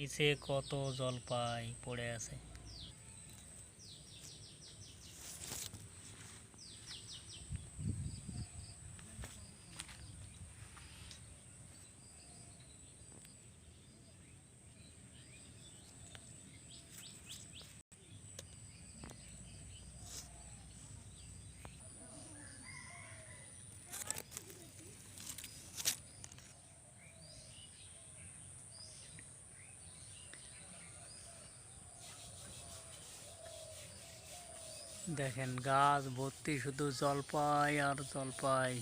নিচে কত জলপাই পড়ে আছে। দেখেন গাছ ভর্তি শুধু জলপাই আর জলপাই।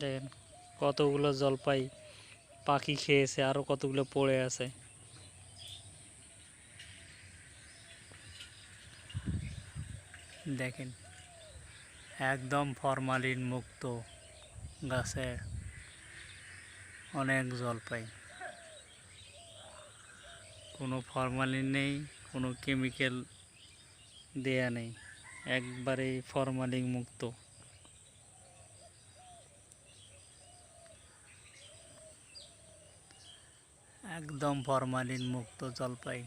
দেখেন কতগুলো জলপাই পাখি খেয়েছে, আরো কতগুলো পড়ে আছে। দেখেন একদম ফরমালিন মুক্ত গাছে অনেক জলপাই, কোনো ফরমালিন নেই, কোনো কেমিক্যাল দেয়া নেই, একবারেই ফরমালিন মুক্ত। একদম ফরমালিন মুক্ত জলপাই।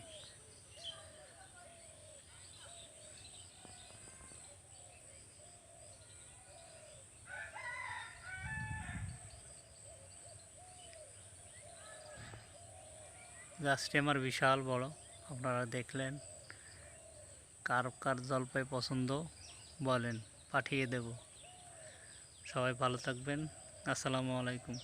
গাছটি আমার বিশাল বড়, আপনারা দেখলেন। কার কার জলপাই পছন্দ বলেন, পাঠিয়ে দেব। সবাই ভালো থাকবেন। আসসালামু আলাইকুম।